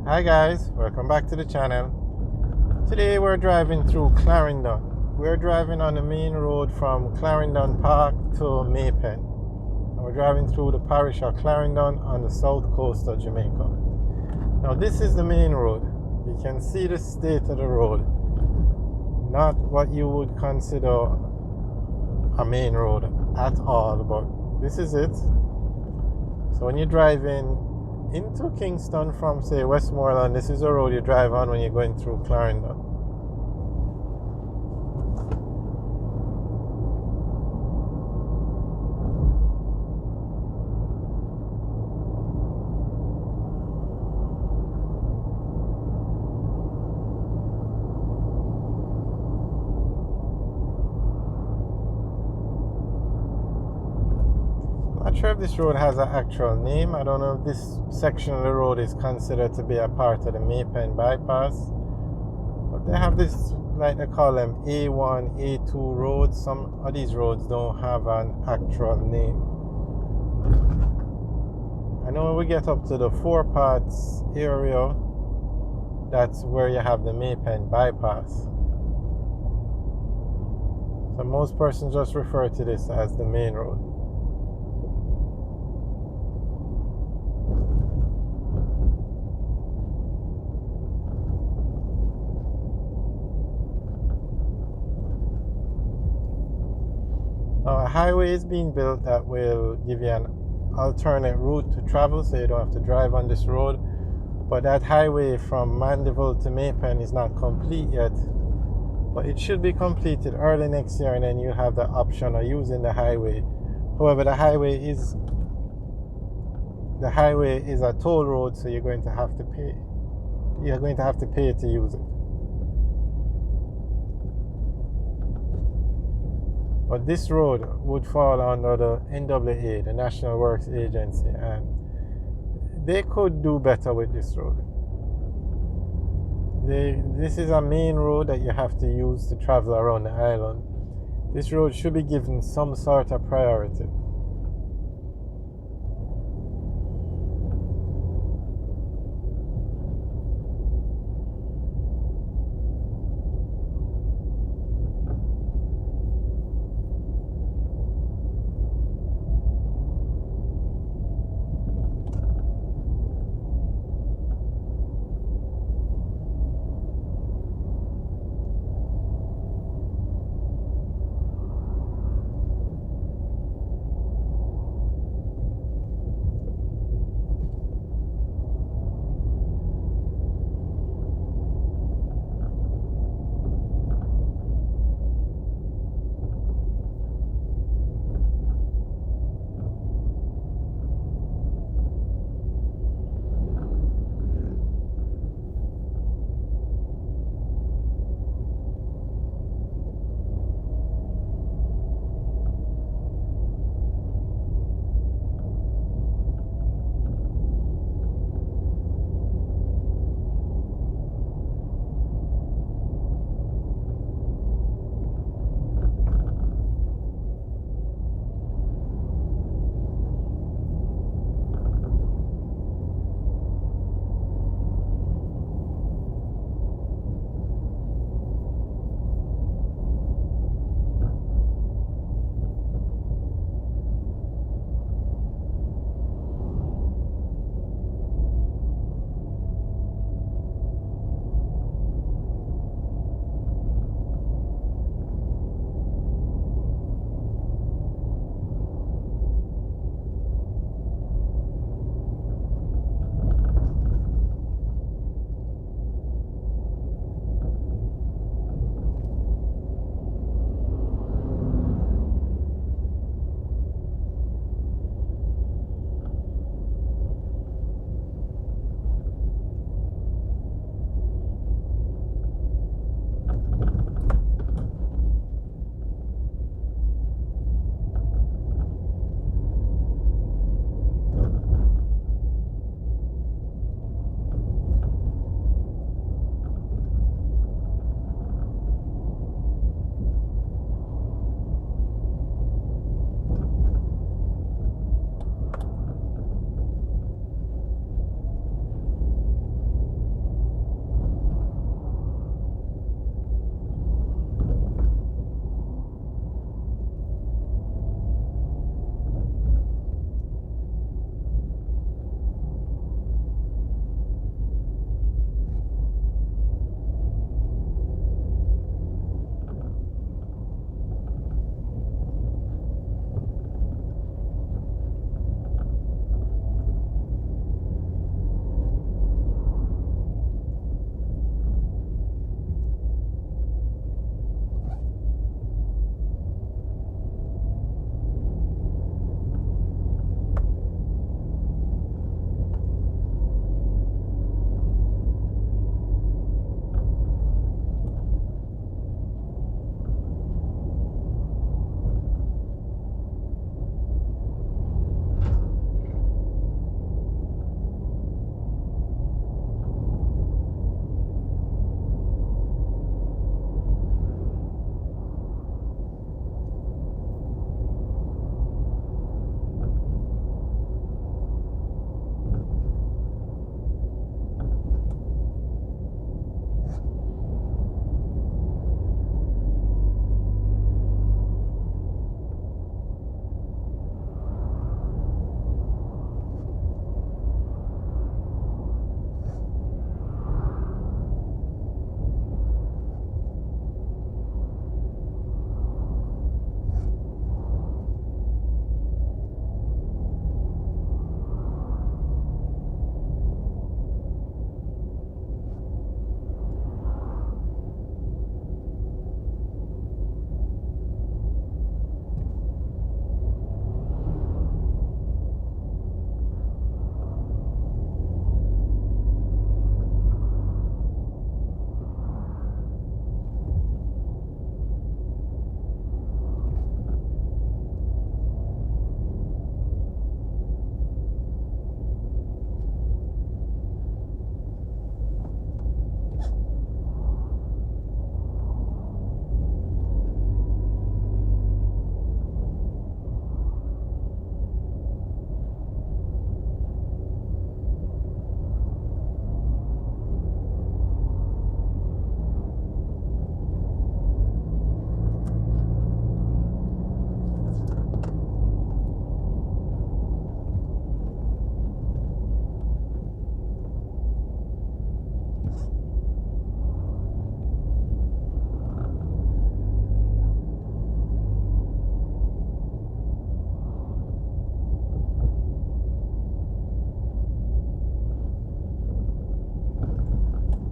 Hi guys, welcome back to the channel. Today we're driving through Clarendon. We're driving on the main road from Clarendon Park to Maypen. And we're driving through the parish of Clarendon on the south coast of Jamaica. Now this is the main road. You can see the state of the road. Not what you would consider a main road at all, but this is it. So when you're driving into Kingston from, say, Westmoreland, this is the road you drive on when you're going through Clarendon. Not sure if this road has an actual name. I don't know if this section of the road is considered to be a part of the Maypen bypass. But they have this, like they call them A1, A2 roads. Some of these roads don't have an actual name. I know when we get up to the Four Parts area, that's where you have the Maypen bypass. So most persons just refer to this as the main road. Now, a highway is being built that will give you an alternate route to travel, so you don't have to drive on this road. But that highway from Mandeville to Maypen is not complete yet. But it should be completed early next year, and then you have the option of using the highway. However, the highway is a toll road, so you're going to have to pay. You're going to have to pay to use it. But this road would fall under the NWA, the National Works Agency, and they could do better with this road. This is a main road that you have to use to travel around the island. This road should be given some sort of priority.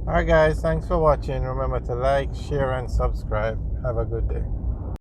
Alright guys, thanks for watching. Remember to like, share and subscribe. Have a good day.